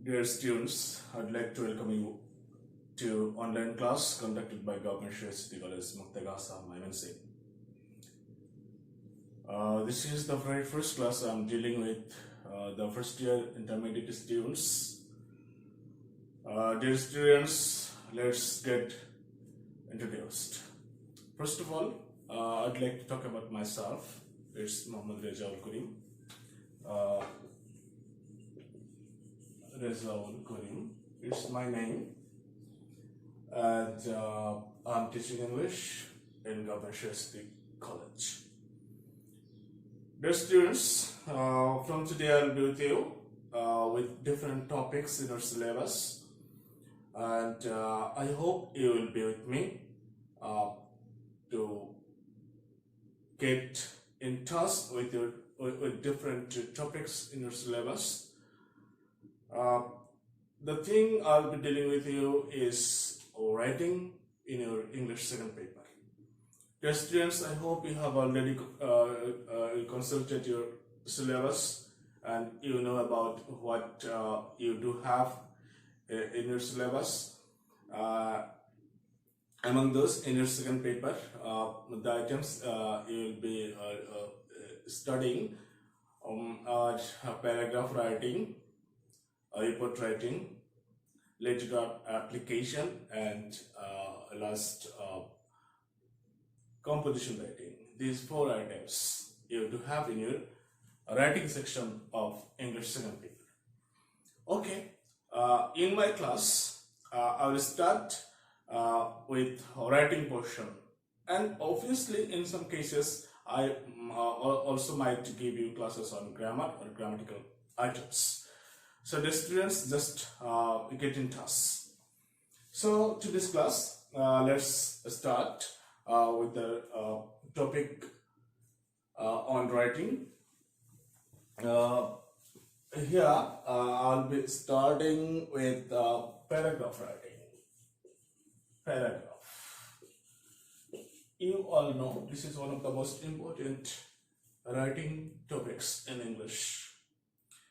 Dear students, I'd like to welcome you to online class conducted by Government University College, Muktagasa, MNC. This is the very first class I'm dealing with the first year intermediate students. Dear students, let's get introduced. First of all, I'd like to talk about myself. It's Muhammad Rezaul Karim. Rezaul Karim, it's my name, and I'm teaching English in Government University College. Dear students, from today I'll be with you with different topics in our syllabus, and I hope you will be with me to get in touch with different topics in your syllabus. The thing I'll be dealing with you is writing in your English second paper. Dear students, I hope you have already consulted your syllabus and you know about what you do have in your syllabus. Among those, in your second paper, the items you will be studying are paragraph writing, report writing, letter application, and last composition writing. These 4 items you have to have in your writing section of English second paper. Okay, in my class, I will start with writing portion, and obviously in some cases I also might give you classes on grammar or grammatical items. So the students just get in touch. So to this class, let's start with the topic on writing. Here I'll be starting with paragraph writing. Paragraph. You all know this is one of the most important writing topics in English,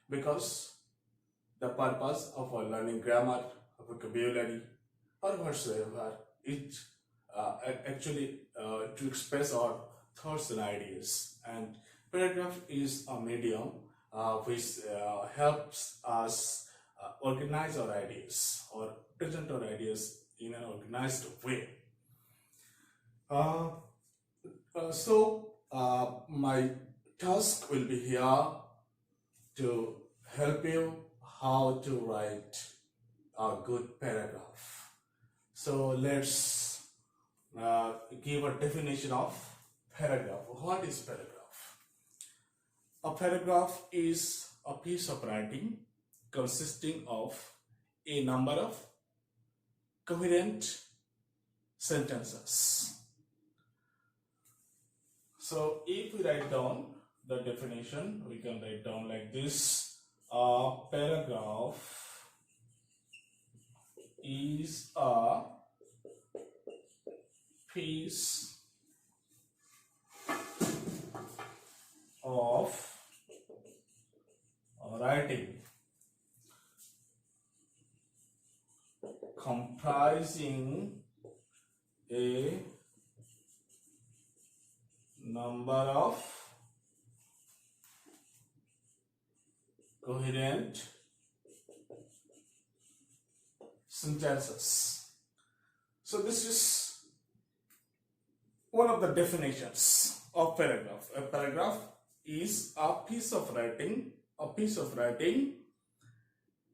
because the purpose of learning grammar, vocabulary, or whatsoever, it actually to express our thoughts and ideas. And paragraph is a medium which helps us organize our ideas or present our ideas in an organized way. So my task will be here to help you how to write a good paragraph. So let's give a definition of paragraph. What is paragraph? A paragraph is a piece of writing consisting of a number of coherent sentences. So if we write down the definition, we can write down like this. A paragraph is a piece of writing comprising a number of coherent sentences. So this is one of the definitions of paragraph. A paragraph is a piece of writing,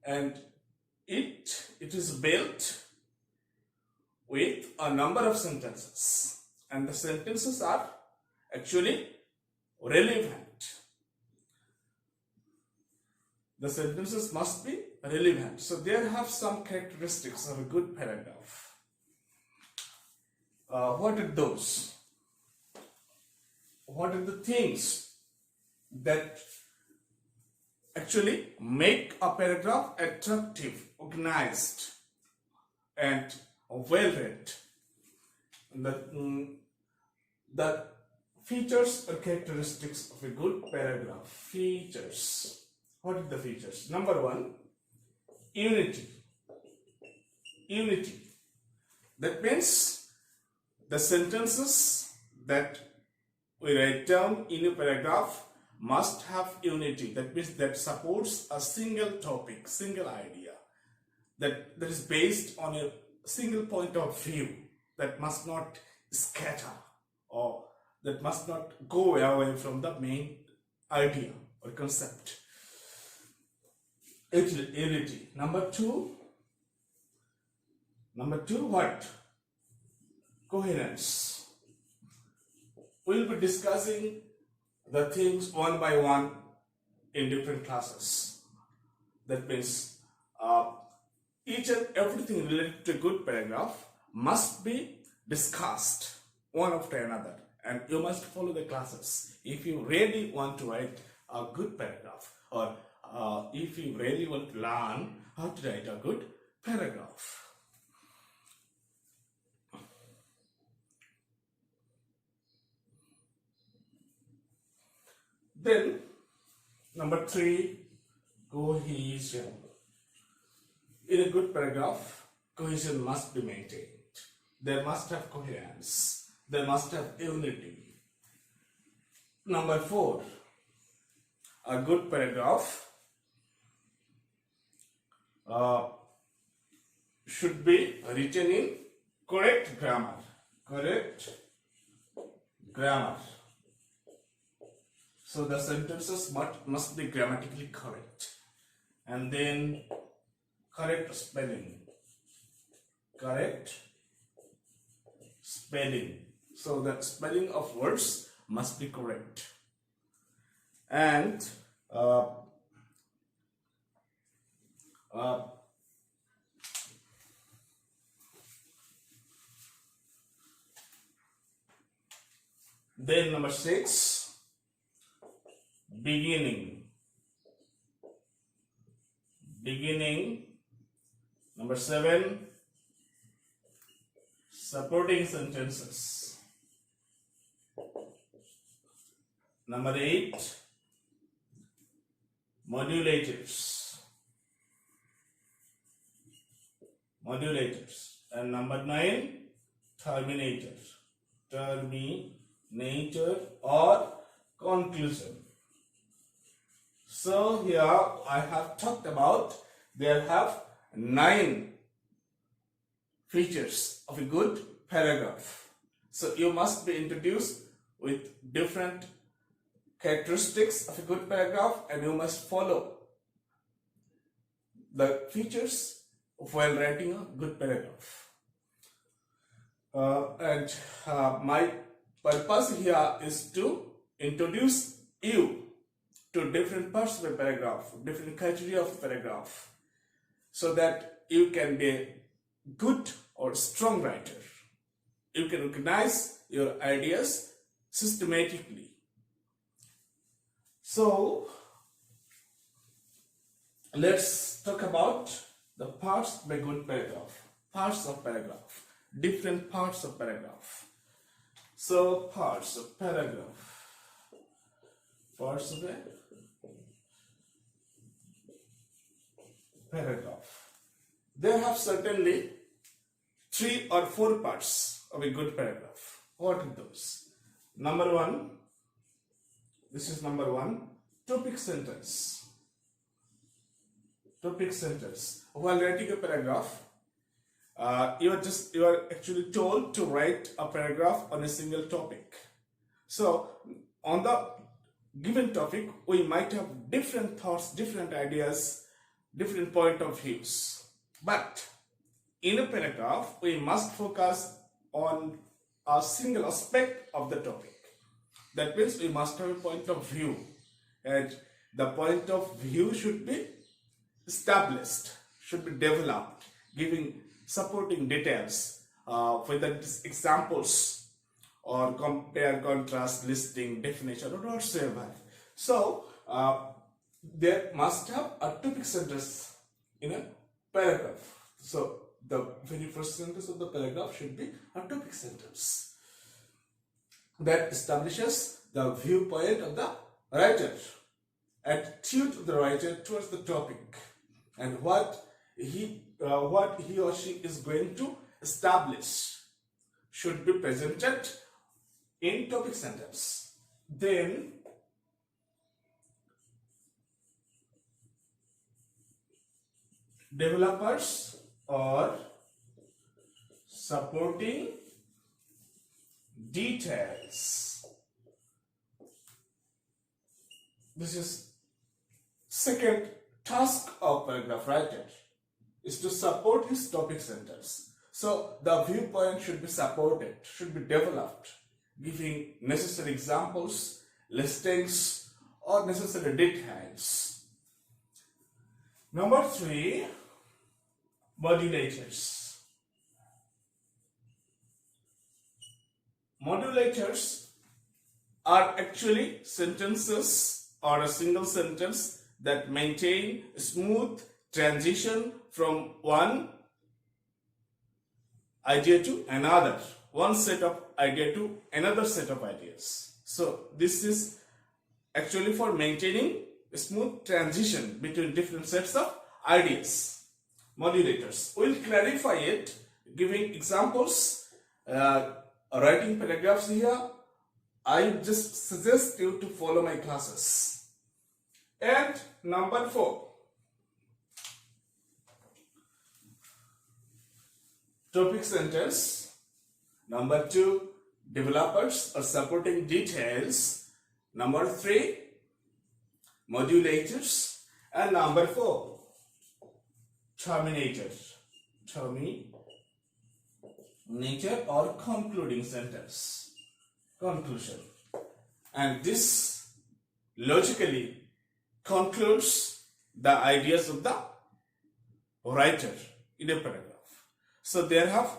and it is built with a number of sentences, and the sentences are actually relevant. The sentences must be relevant. So there have some characteristics of a good paragraph. What are those? What are the things that actually make a paragraph attractive, organized, and well read? The features or characteristics of a good paragraph. Features. What are the features? Number 1, unity. Unity. That means the sentences that we write down in a paragraph must have unity. That means that supports a single topic, single idea, that is based on a single point of view, that must not scatter or that must not go away from the main idea or concept. Unity. Number two, what? Coherence. We'll be discussing the things one by one in different classes. That means each and everything related to a good paragraph must be discussed one after another, and you must follow the classes if you really want to write a good paragraph, or if you really want to learn how to write a good paragraph. Then, number three, cohesion. In a good paragraph, cohesion must be maintained. There must have coherence. There must have unity. Number four, a good paragraph should be written in correct grammar. Correct grammar. So the sentences must be grammatically correct. And then correct spelling. Correct spelling. So the spelling of words must be correct. And then number six, beginning. Number seven, supporting sentences. Number eight, modulators. And number nine, terminator or conclusion. So here I have talked about, there have 9 features of a good paragraph. So you must be introduced with different characteristics of a good paragraph, and you must follow the features while writing a good paragraph. My purpose here is to introduce you to different parts of a paragraph, different criteria of a paragraph, so that you can be a good or strong writer. You can organize your ideas systematically. So let's talk about the parts of a good paragraph. Parts of paragraph. Different parts of paragraph. So parts of paragraph. Parts of a paragraph. There have certainly 3 or 4 parts of a good paragraph. What are those? Number 1, this is number 1, topic sentence. Topic sentence. While writing a paragraph, you are actually told to write a paragraph on a single topic. So on the given topic, we might have different thoughts, different ideas, different point of views. But in a paragraph, we must focus on a single aspect of the topic. That means we must have a point of view, and the point of view should be established, should be developed, giving supporting details, whether it is examples or compare, contrast, listing, definition, or whatsoever. So there must have a topic sentence in a paragraph. So the very first sentence of the paragraph should be a topic sentence that establishes the viewpoint of the writer, attitude of the writer towards the topic, and what what he or she is going to establish should be presented in topic sentence. Then developers or supporting details. This is second task of paragraph writer, is to support his topic sentence. So the viewpoint should be supported, should be developed, giving necessary examples, listings, or necessary details. Number 3, modulators. Modulators are actually sentences or a single sentence that maintain a smooth transition from one idea to another, one set of idea to another set of ideas. So this is actually for maintaining a smooth transition between different sets of ideas. Modulators. We'll clarify it giving examples, writing paragraphs here. I just suggest you to follow my classes. And number 4, topic sentence. Number 2, developers or supporting details. Number 3, modulators. And number 4, terminator. Terminator or concluding sentence. Conclusion. And this logically concludes the ideas of the writer in a paragraph. So there have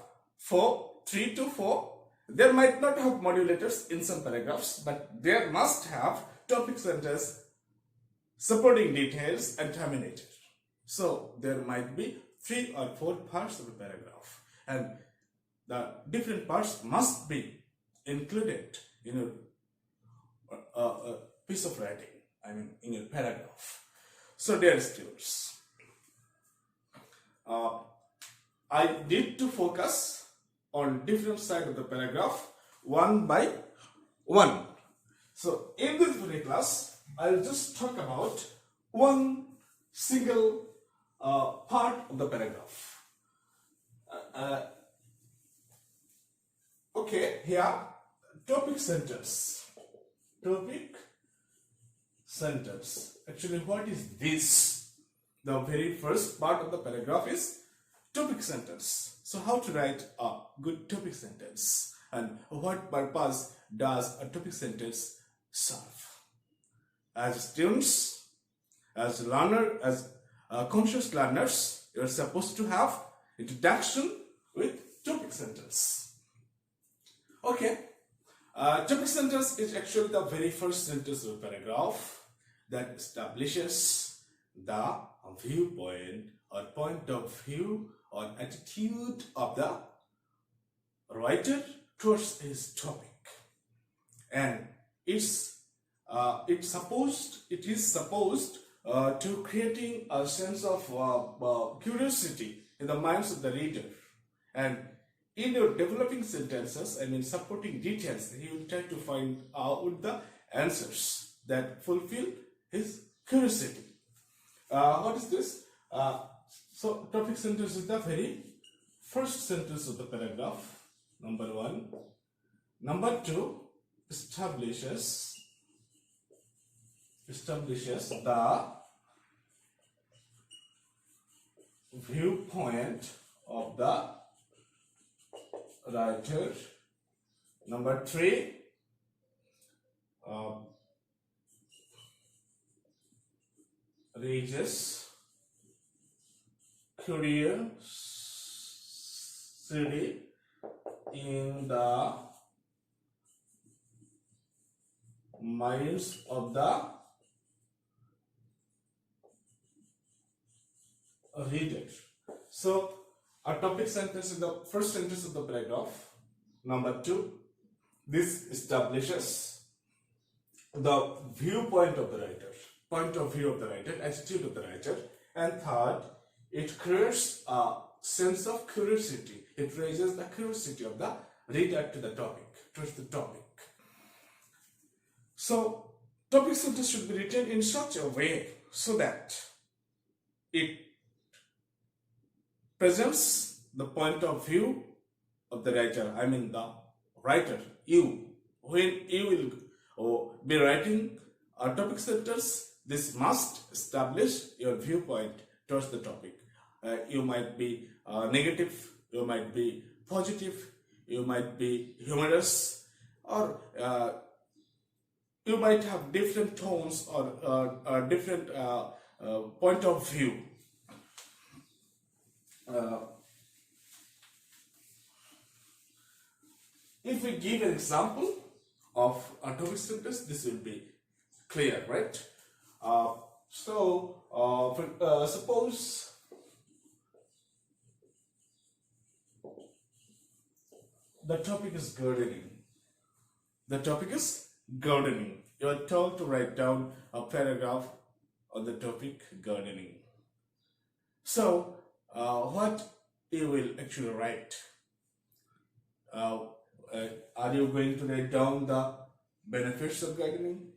3 to 4. There might not have modulators in some paragraphs, but there must have topic sentence, supporting details, and terminator. So there might be 3 or 4 parts of a paragraph, and the different parts must be included in a piece of writing, I mean in a paragraph. So dear students, I need to focus on different side of the paragraph one by one. So in this very class, I'll just talk about one single part of the paragraph. Okay, here topic sentence. Topic sentence. Actually, what is this? The very first part of the paragraph is topic sentence. So how to write a good topic sentence, and what purpose does a topic sentence serve? As students, as learner, as conscious learners, you are supposed to have introduction with topic sentence. Okay, topic sentence is actually the very first sentence of a paragraph that establishes the viewpoint or point of view or attitude of the writer towards his topic, and it is supposed to creating a sense of curiosity in the minds of the reader. And in your developing sentences, I mean supporting details, he will try to find out the answers that fulfill his curiosity. What is this? So topic sentence is the very first sentence of the paragraph, number 1. Number 2, establishes the viewpoint of the writer. Number 3, raises curiosity in the minds of the reader. So a topic sentence is the first sentence of the paragraph. Number 2, this establishes the viewpoint of the writer, point of view of the writer, attitude of the writer. And third, it creates a sense of curiosity. It raises the curiosity of the reader to the topic, towards the topic. So, topic sentence should be written in such a way so that it presents the point of view of the writer. I mean the writer, you. When you will be writing a topic sentence, this must establish your viewpoint towards the topic. You might be negative, you might be positive, you might be humorous, or you might have different tones or different point of view. If we give an example of a topic sentence, this will be clear, right? Suppose the topic is gardening. The topic is gardening. You are told to write down a paragraph on the topic gardening. So, what you will actually write? Are you going to write down the benefits of gardening?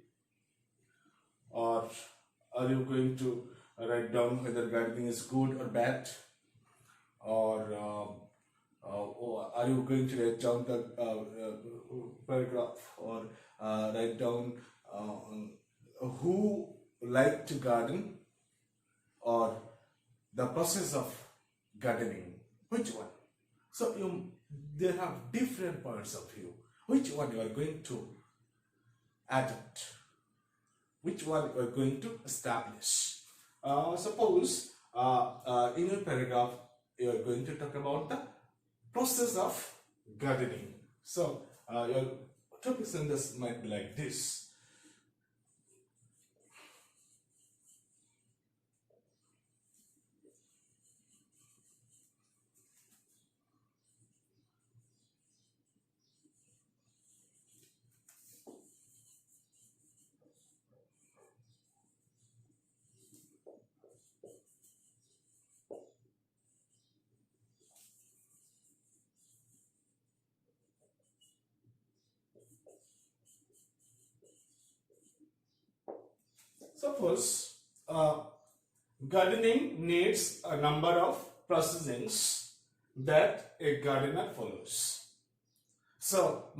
Or are you going to write down whether gardening is good or bad? Or are you going to write down the paragraph, or write down who like to garden, or the process of gardening? Which one? So there have different points of view. Which one you are going to adapt? Which one you are going to establish? Suppose in your paragraph you are going to talk about the process of gardening. So your topic sentence might be like this. Suppose gardening needs a number of processings that a gardener follows. So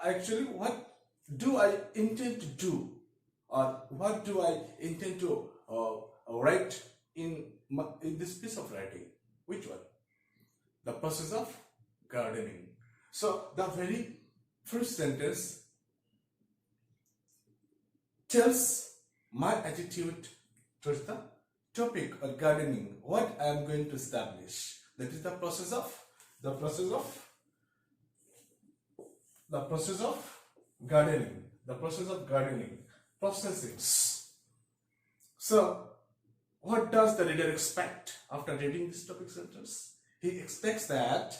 actually, what do I intend to do, or what do I intend to write in this piece of writing? Which one? The process of gardening. So the very first sentence tells my attitude towards the topic of gardening, what I am going to establish. That is the process of gardening. The process of gardening. Processings. So, what does the reader expect after reading this topic sentence? He expects that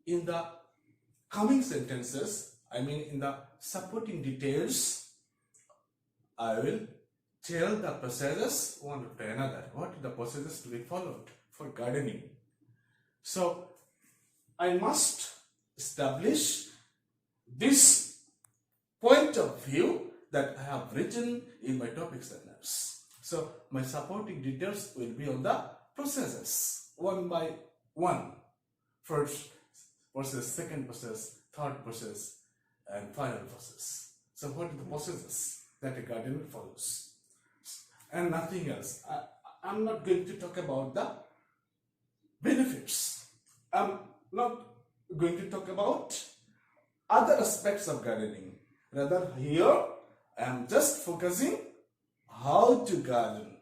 in the coming sentences, I mean in the supporting details, I will tell the processes one after another. What are the processes to be followed for gardening? So, I must establish this point of view that I have written in my topic sentence. So, my supporting details will be on the processes, one by one. First process, second process, third process, and final process. So, what are the processes that a gardener follows? And nothing else. I'm not going to talk about the benefits. I'm not going to talk about other aspects of gardening. Rather, here I am just focusing how to garden,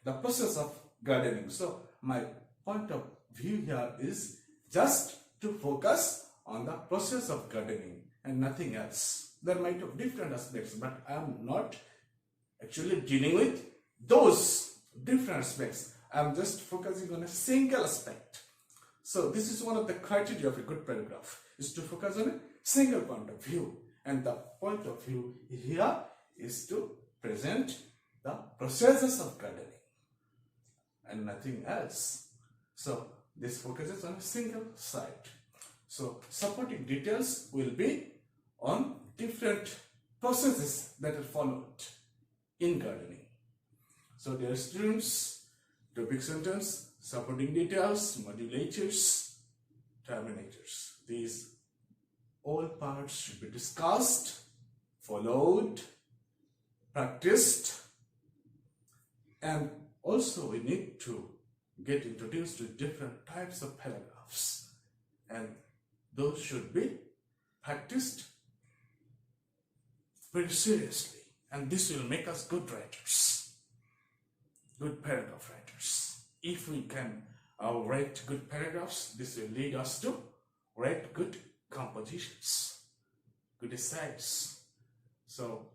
the process of gardening. So my point of view here is just to focus on the process of gardening and nothing else. There might have different aspects, but I am not actually dealing with those different aspects. I am just focusing on a single aspect. So this is one of the criteria of a good paragraph, is to focus on a single point of view. And the point of view here is to present the processes of gardening. and nothing else. So this focuses on a single site. So supporting details will be on different processes that are followed in gardening. So dear students, topic sentence, supporting details, modulators, terminators. These all parts should be discussed, followed, practiced, and also we need to get introduced to different types of paragraphs, and those should be practiced very seriously, and this will make us good writers, good paragraph writers. If we can write good paragraphs, this will lead us to write good compositions, good essays. So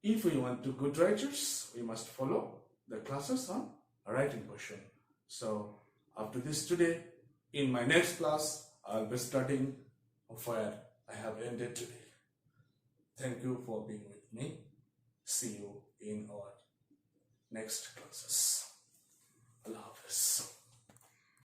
if we want to good writers, we must follow the classes on writing portion. So after this today, in my next class, I'll be starting where I have ended today. Thank you for being with me. See you in our next classes. Allah Hafiz.